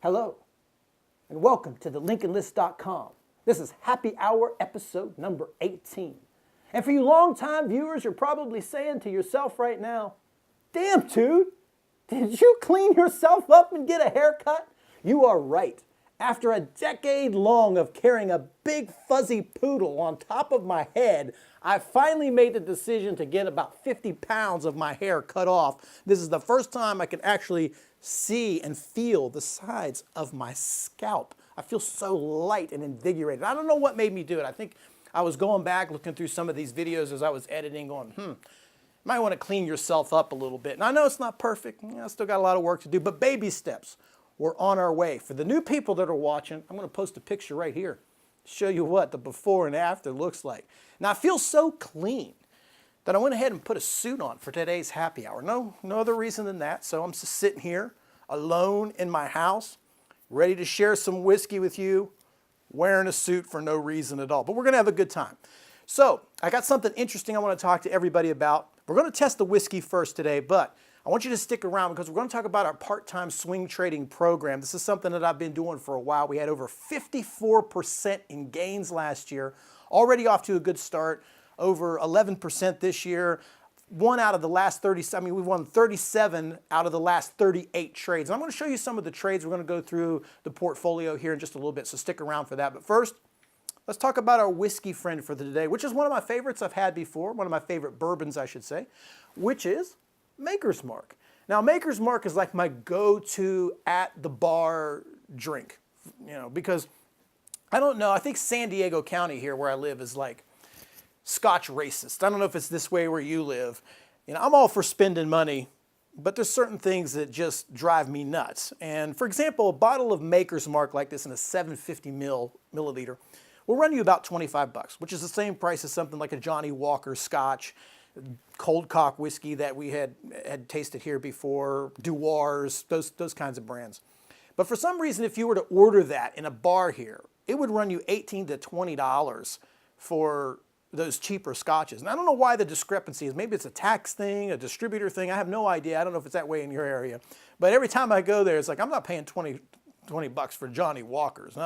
Hello, and welcome to the LincolnList.com. This is Happy Hour episode number 18. And for you longtime viewers, you're probably saying to yourself right now, damn, dude, did you clean yourself up and get a haircut? You are right. After a decade long of carrying a big fuzzy poodle on top of my head, I finally made the decision to get about 50 pounds of my hair cut off. This is the first time I can actually see and feel the sides of my scalp. I feel so light and invigorated. I don't know what made me do it. I think I was going back, looking through some of these videos as I was editing, going, might want to clean yourself up a little bit. And I know it's not perfect. I still got a lot of work to do, but baby steps. We're on our way. For the new people that are watching, I'm going to post a picture right here to show you what the before and after looks like. Now, I feel so clean that I went ahead and put a suit on for today's happy hour. No other reason than that. So I'm just sitting here alone in my house, ready to share some whiskey with you, wearing a suit for no reason at all. But we're going to have a good time. So I got something interesting I want to talk to everybody about. We're going to test the whiskey first today, but I want you to stick around because we're going to talk about our part-time swing trading program. This is something that I've been doing for a while. We had over 54% in gains last year, already off to a good start, over 11% this year. One out of the last 30, I mean, we've won 37 out of the last 38 trades. And I'm going to show you some of the trades. We're going to go through the portfolio here in just a little bit, so stick around for that. But first, let's talk about our whiskey friend for the day, which is one of my favorites I've had before, one of my favorite bourbons, I should say, which is Makers Mark. Now, Makers Mark is like my go-to at the bar drink, because I don't know, I think San Diego County here where I live is like Scotch racist. I don't know if it's this way where you live. I'm all for spending money, but there's certain things that just drive me nuts. And for example, a bottle of Makers Mark like this in a 750 milliliter will run you about 25 bucks, which is the same price as something like a Johnny Walker Scotch, Cold Cock whiskey that we had tasted here before, Dewars, those kinds of brands. But for some reason, if you were to order that in a bar here, it would run you $18 to $20 for those cheaper scotches. And I don't know why the discrepancy is. Maybe it's a tax thing, a distributor thing. I have no idea. I don't know if it's that way in your area. But every time I go there, it's like, I'm not paying 20 bucks for Johnny Walkers.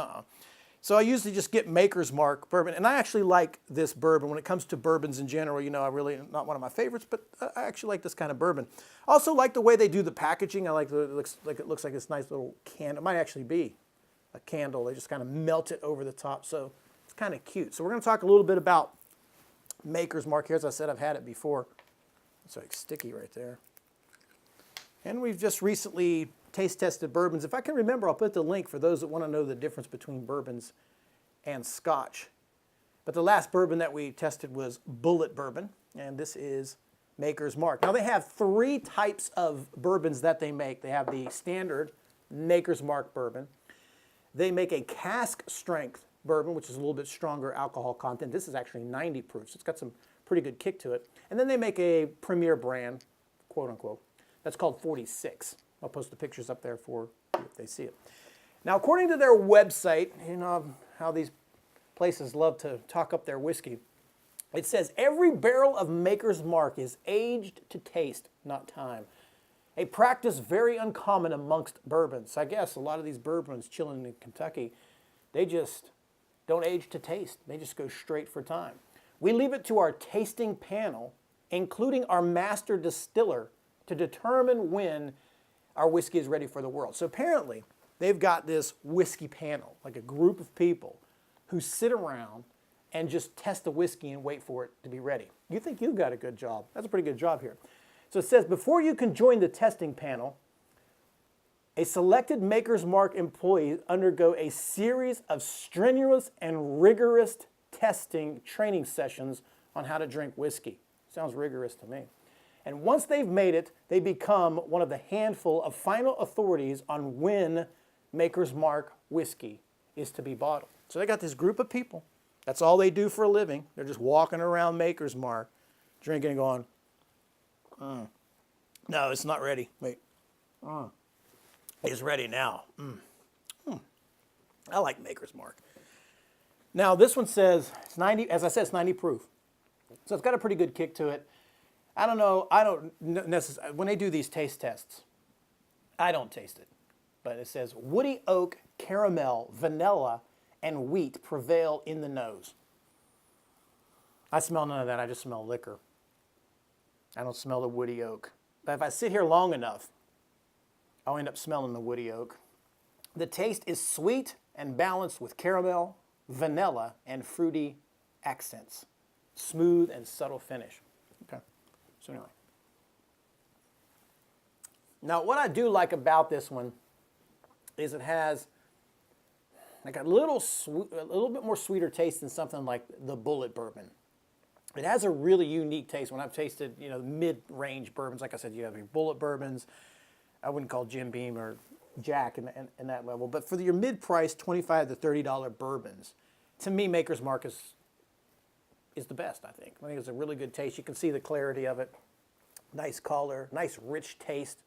So I usually just get Makers Mark bourbon, and I actually like this bourbon. When it comes to bourbons in general, I really, not one of my favorites, but I actually like this kind of bourbon. I also like the way they do the packaging. I like it looks like this nice little candle. It might actually be a candle. They just kind of melt it over the top, so it's kind of cute. So we're going to talk a little bit about Makers Mark here. As I said, I've had it before. It's like sticky right there. And we've just recently taste tested bourbons. If I can remember, I'll put the link for those that want to know the difference between bourbons and Scotch. But the last bourbon that we tested was Bullet Bourbon, and this is Makers Mark. Now they have three types of bourbons that they make. They have the standard Makers Mark bourbon. They make a cask strength bourbon, which is a little bit stronger alcohol content. This is actually 90 proof, so it's got some pretty good kick to it. And then they make a premier brand, quote unquote, that's called 46. I'll post the pictures up there for you if they see it. Now, according to their website, how these places love to talk up their whiskey, it says every barrel of Makers Mark is aged to taste, not time. A practice very uncommon amongst bourbons. I guess a lot of these bourbons chilling in Kentucky, they just don't age to taste. They just go straight for time. We leave it to our tasting panel, including our master distiller, to determine when our whiskey is ready for the world. So apparently, they've got this whiskey panel, like a group of people who sit around and just test the whiskey and wait for it to be ready. You think you've got a good job. That's a pretty good job here. So it says, before you can join the testing panel, a selected Makers Mark employee undergo a series of strenuous and rigorous testing training sessions on how to drink whiskey. Sounds rigorous to me. And once they've made it, they become one of the handful of final authorities on when Makers Mark whiskey is to be bottled. So they got this group of people. That's all they do for a living. They're just walking around Makers Mark, drinking and going, no, it's not ready. Wait. It's ready now. I like Makers Mark. Now, this one says it's 90, as I said, it's 90 proof. So it's got a pretty good kick to it. I don't necessarily, when they do these taste tests, I don't taste it. but it says woody oak, caramel, vanilla, and wheat prevail in the nose. I smell none of that. I just smell liquor. I don't smell the woody oak. But if I sit here long enough, I'll end up smelling the woody oak. The taste is sweet and balanced with caramel, vanilla, and fruity accents. Smooth and subtle finish. Okay, so anyway. Now, what I do like about this one is it has like a little bit more sweeter taste than something like the Bullet Bourbon. It has a really unique taste. When I've tasted, mid-range bourbons, like I said, you have your Bullet Bourbons. I wouldn't call Jim Beam or Jack in that level. But for your mid-price $25 to $30 bourbons, to me, Maker's Mark is the best, I think. I think it's a really good taste. You can see the clarity of it. Nice color, nice rich taste,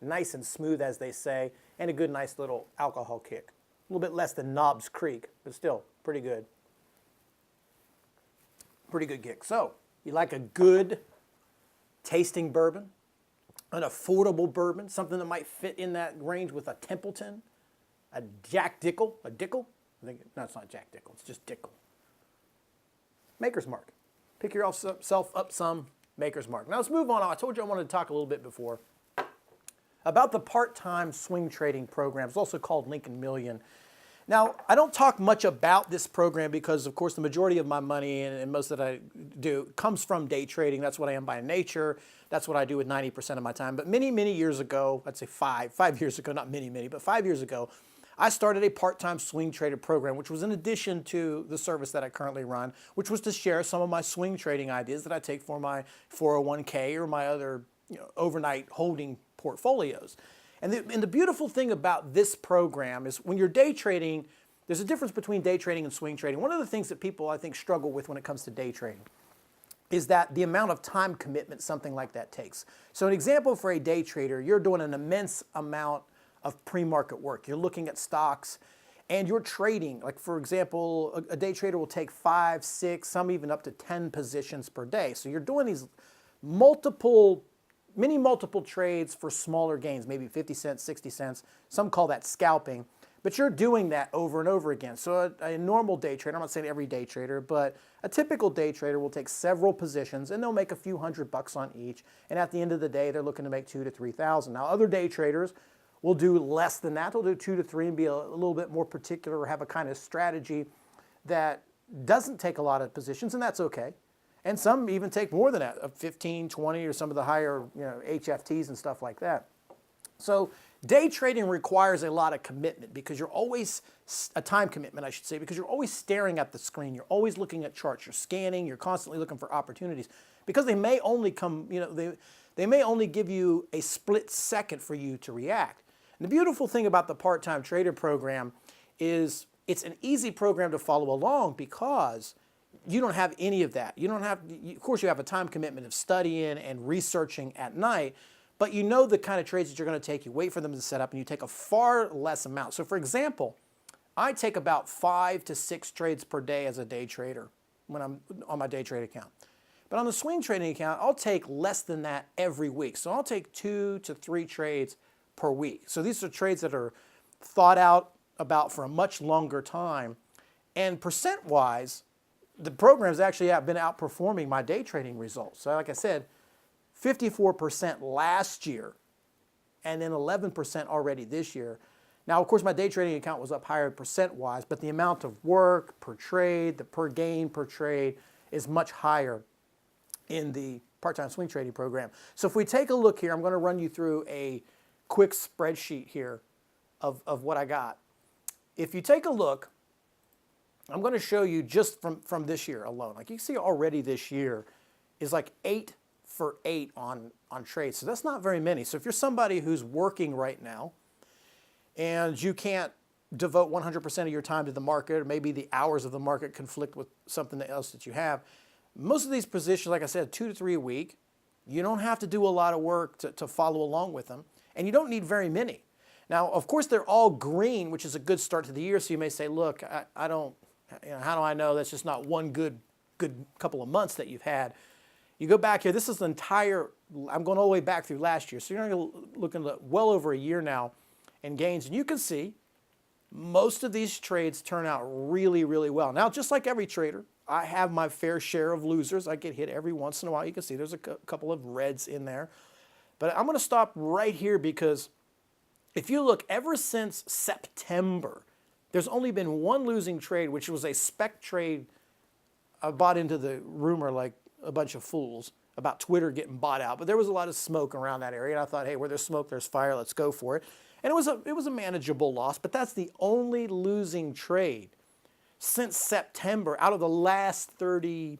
nice and smooth, as they say, and a good, nice little alcohol kick. A little bit less than Knobs Creek, but still pretty good. Pretty good kick. So, you like a good tasting bourbon, an affordable bourbon, something that might fit in that range with a Templeton, a Jack Dickel, a Dickel? No, it's not Jack Dickel, it's just Dickel. Maker's Mark. Pick yourself up some Maker's Mark. Now let's move on. I told you I wanted to talk a little bit before about the part-time swing trading program. It's also called Lincoln Million. Now, I don't talk much about this program because, of course, the majority of my money and most that I do comes from day trading. That's what I am by nature. That's what I do with 90% of my time. But many, many years ago, I'd say five years ago, not many, but 5 years ago, I started a part-time swing trader program, which was in addition to the service that I currently run, which was to share some of my swing trading ideas that I take for my 401k or my other overnight holding portfolios. And the beautiful thing about this program is when you're day trading, there's a difference between day trading and swing trading. One of the things that people, I think, struggle with when it comes to day trading is that the amount of time commitment something like that takes. So an example for a day trader, you're doing an immense amount of pre-market work. You're looking at stocks and you're trading. Like, for example, a day trader will take 5, 6, some even up to 10 positions per day. So you're doing these multiple trades for smaller gains, maybe 50 cents, 60 cents. Some call that scalping, but you're doing that over and over again. So a normal day trader, I'm not saying every day trader, but a typical day trader will take several positions and they'll make a few $100 on each. And at the end of the day, they're looking to make $2,000 to $3,000. Now, other day traders will do less than that. They'll do 2 to 3 and be a little bit more particular or have a kind of strategy that doesn't take a lot of positions, and that's okay. And some even take more than that, 15, 20, or some of the higher HFTs and stuff like that. So day trading requires a lot of commitment because you're always, a time commitment I should say, because you're always staring at the screen. You're always looking at charts. You're scanning. You're constantly looking for opportunities because they may only come, they may only give you a split second for you to react. And the beautiful thing about the part-time trader program is it's an easy program to follow along because you don't have any of that. You don't have, of course, you have a time commitment of studying and researching at night, but you know the kind of trades that you're going to take. You wait for them to set up, and you take a far less amount. So, for example, I take about 5 to 6 trades per day as a day trader when I'm on my day trade account. But on the swing trading account, I'll take less than that every week. So I'll take 2 to 3 trades per week. So these are trades that are thought out about for a much longer time. And percent-wise, the programs actually have been outperforming my day trading results. So like I said, 54% last year and then 11% already this year. Now, of course, my day trading account was up higher percent-wise, but the amount of work per trade, the per gain per trade is much higher in the part-time swing trading program. So if we take a look here, I'm going to run you through a quick spreadsheet here of what I got. If you take a look, I'm going to show you just from this year alone. Like you can see already this year is like 8 for 8 on trades. So that's not very many. So if you're somebody who's working right now and you can't devote 100% of your time to the market, or maybe the hours of the market conflict with something else that you have, most of these positions, like I said, 2 to 3 a week, you don't have to do a lot of work to follow along with them, and you don't need very many. Now, of course, they're all green, which is a good start to the year, so you may say, look, I don't, how do I know that's just not one good couple of months that you've had? You go back here, this is the entire, I'm going all the way back through last year, so you're looking at well over a year now, and gains. And you can see most of these trades turn out really, really well. Now, just like every trader, I have my fair share of losers. I get hit every once in a while. You can see there's a couple of reds in there. But I'm going to stop right here because if you look, ever since September, there's only been one losing trade, which was a spec trade. I bought into the rumor like a bunch of fools about Twitter getting bought out. But there was a lot of smoke around that area. And I thought, hey, where there's smoke, there's fire. Let's go for it. And it was a manageable loss. But that's the only losing trade since September out of the last 37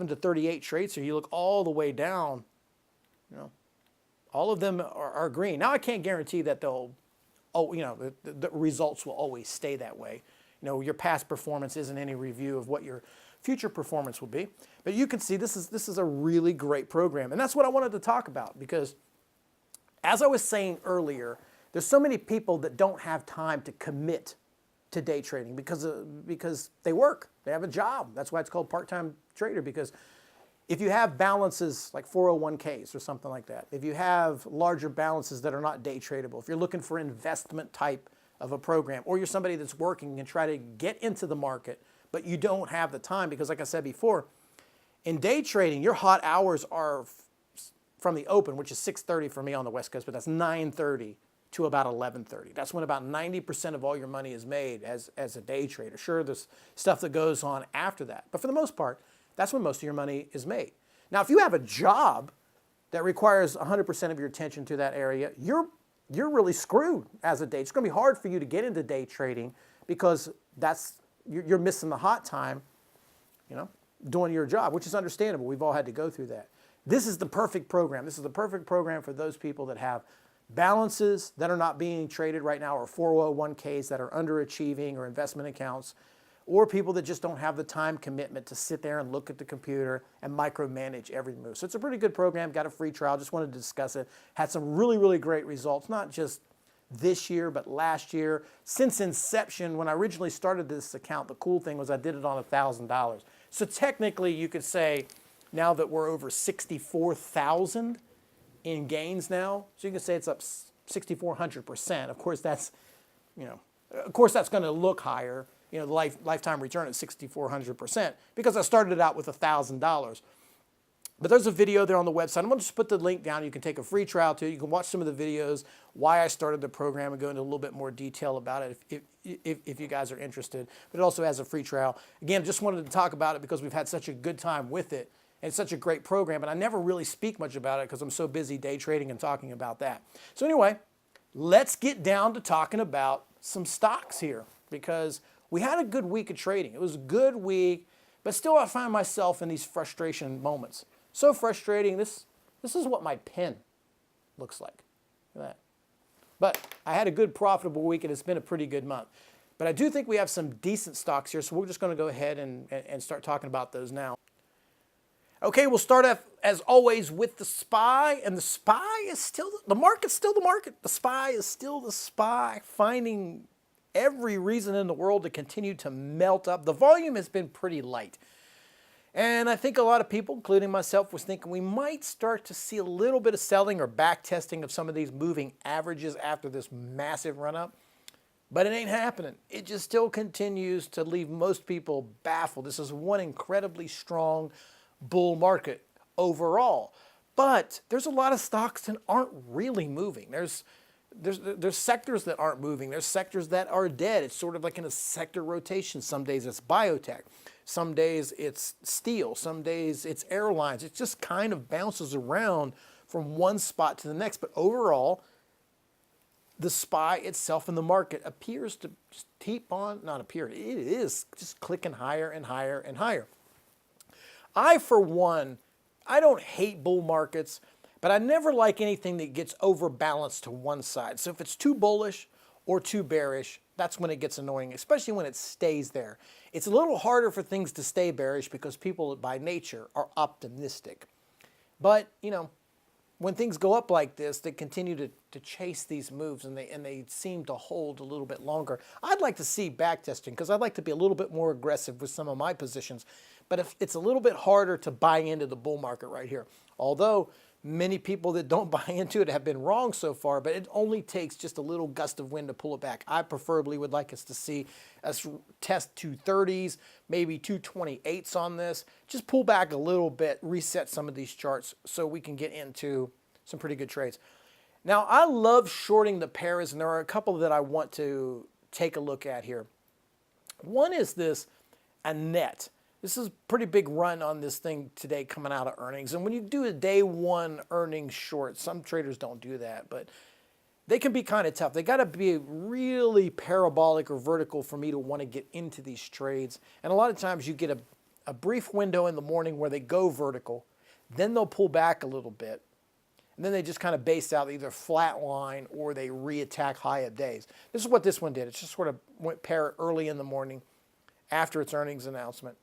to 38 trades. So you look all the way down, you know, all of them are green. Now, I can't guarantee that the results will always stay that way. You know, your past performance isn't any review of what your future performance will be. But you can see this is a really great program. And that's what I wanted to talk about because, as I was saying earlier, there's so many people that don't have time to commit to day trading because they work. They have a job. That's why it's called part-time trader, because if you have balances like 401ks or something like that, if you have larger balances that are not day tradable, if you're looking for investment type of a program, or you're somebody that's working and try to get into the market, but you don't have the time because, like I said before, in day trading, your hot hours are from the open, which is 6:30 for me on the West Coast, but that's 9:30 to about 11:30. That's when about 90% of all your money is made as a day trader. Sure, there's stuff that goes on after that, but for the most part, that's when most of your money is made. Now, if you have a job that requires 100% of your attention to that area, you're really screwed as a day. It's going to be hard for you to get into day trading because you're missing the hot time, you know, doing your job, which is understandable. We've all had to go through that. This is the perfect program. This is the perfect program for those people that have balances that are not being traded right now, or 401ks that are underachieving, or investment accounts, or people that just don't have the time commitment to sit there and look at the computer and micromanage every move. So it's a pretty good program. Got a free trial. Just wanted to discuss it. Had some really, really great results, not just this year, but last year. Since inception, when I originally started this account, the cool thing was I did it on $1,000. So technically, you could say now that we're over 64,000 in gains now, so you can say it's up 6,400%. Of course, that's going to look higher. You know, the lifetime return at 6,400% because I started out with $1,000. But there's a video there on the website. I'm going to just put the link down. You can take a free trial to it. You can watch some of the videos, why I started the program, and go into a little bit more detail about it if you guys are interested. But it also has a free trial. Again, just wanted to talk about it because we've had such a good time with it. And it's such a great program. And I never really speak much about it because I'm so busy day trading and talking about that. So anyway, let's get down to talking about some stocks here, because we had a good week of trading. It was a good week, but still I find myself in these frustration moments. So frustrating. This is what my pen looks like. Look at that. But I had a good profitable week, and it's been a pretty good month. But I do think we have some decent stocks here, so we're just going to go ahead and start talking about those now. Okay, we'll start off, as always, with the SPY, and the SPY is still, the market's still the market. The SPY is still the SPY, finding every reason in the world to continue to melt up. The volume has been pretty light. And I think a lot of people, including myself, was thinking we might start to see a little bit of selling or back testing of some of these moving averages after this massive run up. But it ain't happening. It just still continues to leave most people baffled. This is one incredibly strong bull market overall. But there's a lot of stocks that aren't really moving. There's sectors that aren't moving. There's sectors that are dead. It's sort of like in a sector rotation. Some days it's biotech. Some days it's steel. Some days it's airlines. It just kind of bounces around from one spot to the next. But overall, the SPY itself in the market appears to just keep on, not appear, it is just clicking higher and higher and higher. I, for one, I don't hate bull markets, but I never like anything that gets overbalanced to one side. So if it's too bullish or too bearish, that's when it gets annoying, especially when it stays there. It's a little harder for things to stay bearish because people by nature are optimistic. But, you know, when things go up like this, they continue to chase these moves, and they seem to hold a little bit longer. I'd like to see backtesting because I'd like to be a little bit more aggressive with some of my positions. But if it's a little bit harder to buy into the bull market right here. Although Many people that don't buy into it have been wrong so far, but it only takes just a little gust of wind to pull it back. I preferably would like us to see us test 230s, maybe 228s on this. Just pull back a little bit, reset some of these charts so we can get into some pretty good trades. Now, I love shorting the pairs, and there are a couple that I want to take a look at here. One is this Annette. This is a pretty big run on this thing today coming out of earnings. And when you do a day one earnings short, some traders don't do that, but they can be kind of tough. They got to be really parabolic or vertical for me to want to get into these trades. And a lot of times you get a brief window in the morning where they go vertical, then they'll pull back a little bit, and then they just kind of base out either flat line or they re-attack high of days. This is what this one did. It just sort of went parrot early in the morning after its earnings announcement.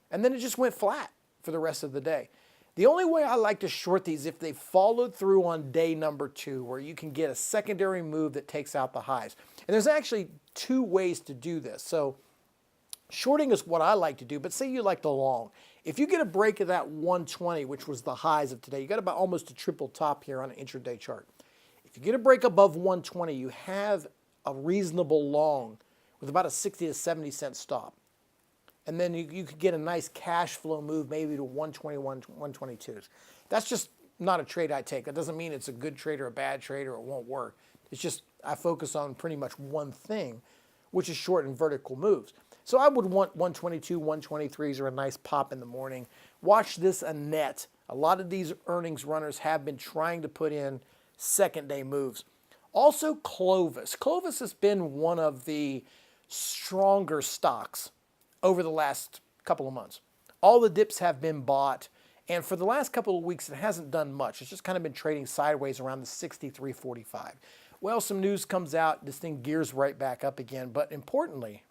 And then it just went flat for the rest of the day. The only way I like to short these if they followed through on day number 2, where you can get a secondary move that takes out the highs. And there's actually 2 ways to do this. So shorting is what I like to do, but say you like the long. If you get a break of that 120, which was the highs of today, you got about almost a triple top here on an intraday chart. If you get a break above 120, you have a reasonable long with about a 60 to 70 cent stop. And then you could get a nice cash flow move maybe to 121, 122s. That's just not a trade I take. That doesn't mean it's a good trade or a bad trade or it won't work. It's just I focus on pretty much one thing, which is short and vertical moves. So I would want 122, 123s or a nice pop in the morning. Watch this Annette. A lot of these earnings runners have been trying to put in second day moves. Also Clovis. Clovis has been one of the stronger stocks over the last couple of months. All the dips have been bought, and for the last couple of weeks, it hasn't done much. It's just kind of been trading sideways around the 63.45. Well, some news comes out, this thing gears right back up again, but importantly,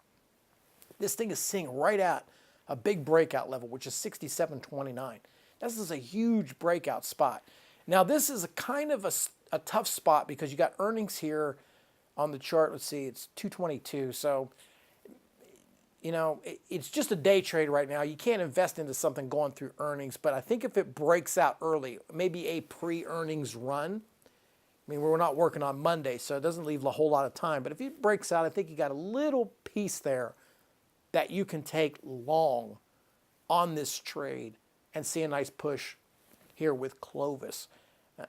this thing is seeing right at a big breakout level, which is 67.29. This is a huge breakout spot. Now, this is a kind of a tough spot because you got earnings here on the chart. Let's see, it's 222, so you know, it's just a day trade right now. You can't invest into something going through earnings, but I think if it breaks out early, maybe a pre-earnings run. I mean, we're not working on Monday, so it doesn't leave a whole lot of time. But if it breaks out, I think you got a little piece there that you can take long on this trade and see a nice push here with Clovis.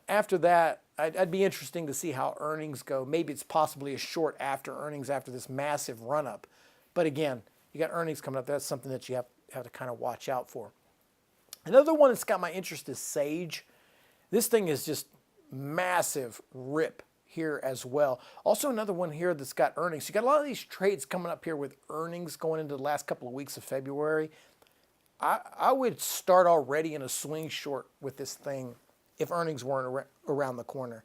After that, I'd be interesting to see how earnings go. Maybe it's possibly a short after earnings after this massive run-up. But again, you got earnings coming up. That's something that you have to kind of watch out for. Another one that's got my interest is Sage. This thing is just massive rip here as well. Also another one here that's got earnings. You got a lot of these trades coming up here with earnings going into the last couple of weeks of February. I would start already in a swing short with this thing if earnings weren't around the corner.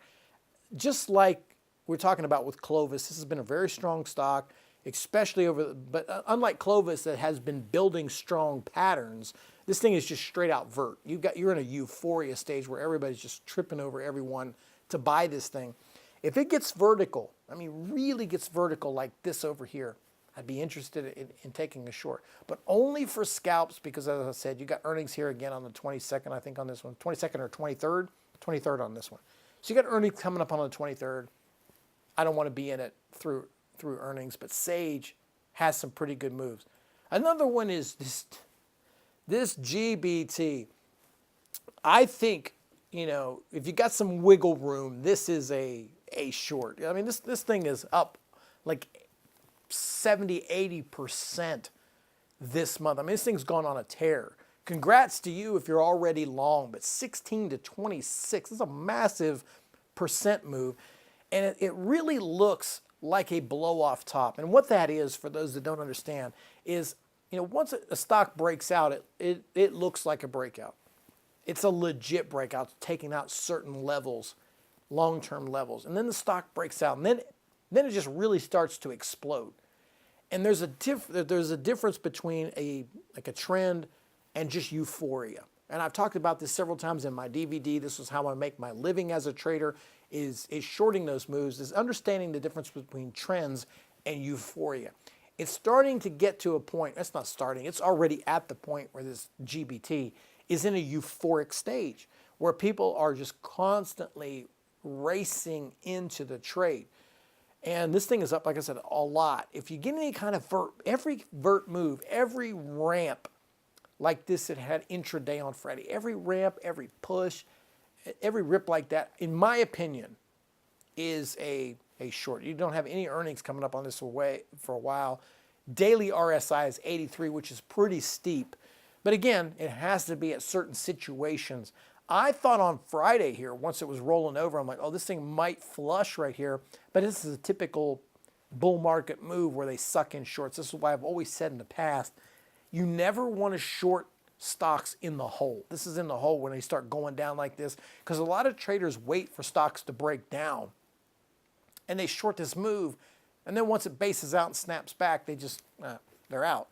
Just like we're talking about with Clovis, this has been a very strong stock, especially but unlike Clovis that has been building strong patterns, this thing is just straight out vert. You're in a euphoria stage where everybody's just tripping over everyone to buy this thing. If it gets vertical, I mean really gets vertical like this over here, I'd be interested in taking a short, but only for scalps because as I said, you got earnings here again on the 22nd, I think on this one, 22nd or 23rd, 23rd on this one. So you got earnings coming up on the 23rd. I don't want to be in it through earnings, but Sage has some pretty good moves. Another one is this GBT. I think, you know, if you got some wiggle room, this is a short. I mean, this thing is up like 70, 80% this month. I mean, this thing's gone on a tear. Congrats to you if you're already long, but 16 to 26 is a massive percent move. And it really looks like a blow-off top. And what that is, for those that don't understand, is, you know, once a stock breaks out, it looks like a breakout. It's a legit breakout, taking out certain levels, long-term levels. And then the stock breaks out, and then it just really starts to explode. And there's a difference between a trend and just euphoria. And I've talked about this several times in my DVD. This is how I make my living as a trader, is shorting those moves, is understanding the difference between trends and euphoria. It's starting to get to a point, it's not starting, it's already at the point where this GBT is in a euphoric stage, where people are just constantly racing into the trade. And this thing is up, like I said, a lot. If you get any kind of every vert move, every ramp like this that had intraday on Friday, every ramp, every push, every rip like that, in my opinion, is a short. You don't have any earnings coming up on this for a while. Daily RSI is 83, which is pretty steep. But again, it has to be at certain situations. I thought on Friday here, once it was rolling over, I'm like, oh, this thing might flush right here. But this is a typical bull market move where they suck in shorts. This is why I've always said in the past, you never want to short stocks in the hole. This is in the hole when they start going down like this, because a lot of traders wait for stocks to break down and they short this move. And then once it bases out and snaps back, they're out.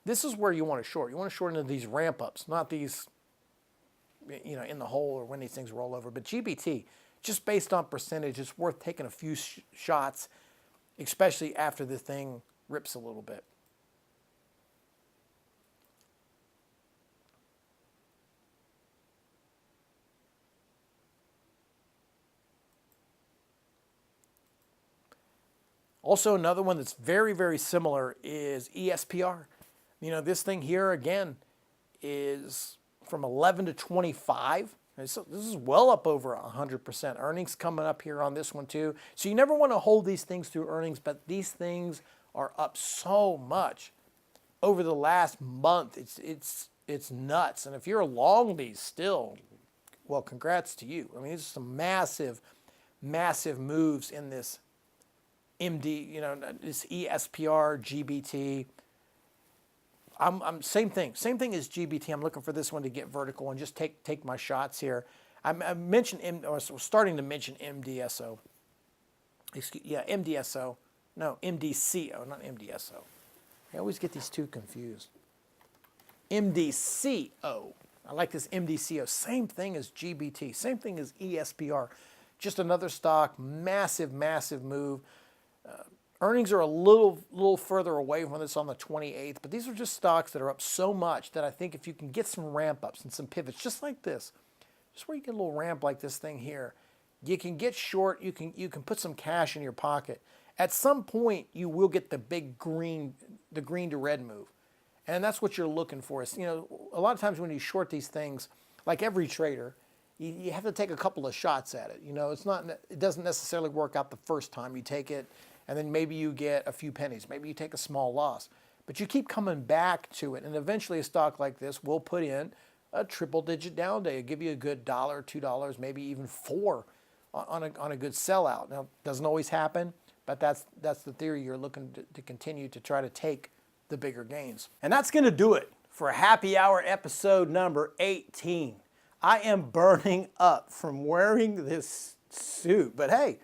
This is where you want to short. You want to short into these ramp ups, not these, in the hole or when these things roll over. But GBT, just based on percentage, it's worth taking a few shots, especially after the thing rips a little bit. Also, another one that's very, very similar is ESPR. This thing here, again, is from 11 to 25. So this is well up over 100%. Earnings coming up here on this one, too. So you never want to hold these things through earnings, but these things are up so much over the last month. It's nuts. And if you're long these still, well, congrats to you. It's some massive, massive moves in this MD, this ESPR, GBT. I'm same thing as GBT. I'm looking for this one to get vertical and just take my shots here. I was starting to mention MDSO. MDSO. No, MDCO, not MDSO. I always get these two confused. MDCO. I like this MDCO. Same thing as GBT. Same thing as ESPR. Just another stock. Massive, massive move. Earnings are a little further away when it's on the 28th, but these are just stocks that are up so much that I think if you can get some ramp ups and some pivots, just like this, just where you get a little ramp like this thing here, you can get short. You can put some cash in your pocket. At some point, you will get the big green to red move, and that's what you're looking for. Is, a lot of times when you short these things, like every trader, you have to take a couple of shots at it. It doesn't necessarily work out the first time you take it. And then maybe you get a few pennies. Maybe you take a small loss. But you keep coming back to it. And eventually a stock like this will put in a triple-digit down day. It'll give you a good $1, $2, maybe even $4 on a good sellout. Now, it doesn't always happen, but that's the theory. You're looking to continue to try to take the bigger gains. And that's going to do it for Happy Hour episode number 18. I am burning up from wearing this suit. But hey,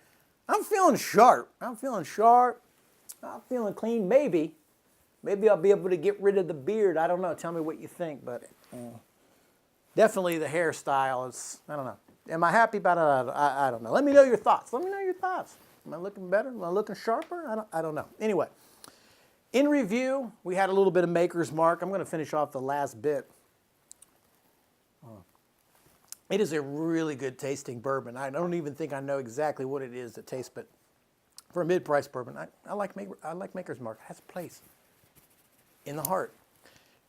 I'm feeling sharp. I'm feeling clean. Maybe I'll be able to get rid of the beard. I don't know. Tell me what you think. But definitely the hairstyle is, I don't know. Am I happy about it? I don't know. Let me know your thoughts. Am I looking better? Am I looking sharper? I don't know. Anyway, in review, we had a little bit of Maker's Mark. I'm going to finish off the last bit. It is a really good tasting bourbon. I don't even think I know exactly what it is that tastes, but for a mid-price bourbon, I like Maker's Mark. It has a place in the heart.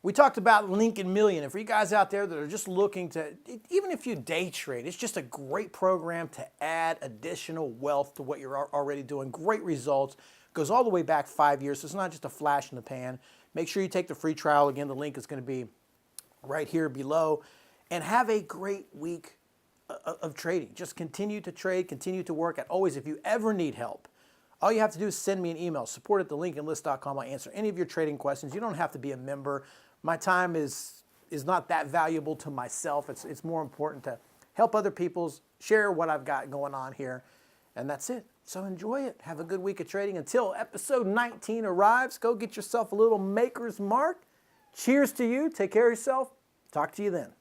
We talked about Lincoln Million. And for you guys out there that are just looking to, even if you day trade, it's just a great program to add additional wealth to what you're already doing. Great results. Goes all the way back 5 years, so it's not just a flash in the pan. Make sure you take the free trial. Again, the link is going to be right here below. And have a great week of trading. Just continue to trade, continue to work. And always, if you ever need help, all you have to do is send me an email, support@thelincolnlist.com. I'll answer any of your trading questions. You don't have to be a member. My time is not that valuable to myself. It's more important to help other people, share what I've got going on here. And that's it. So enjoy it. Have a good week of trading. Until episode 19 arrives, go get yourself a little Maker's Mark. Cheers to you. Take care of yourself. Talk to you then.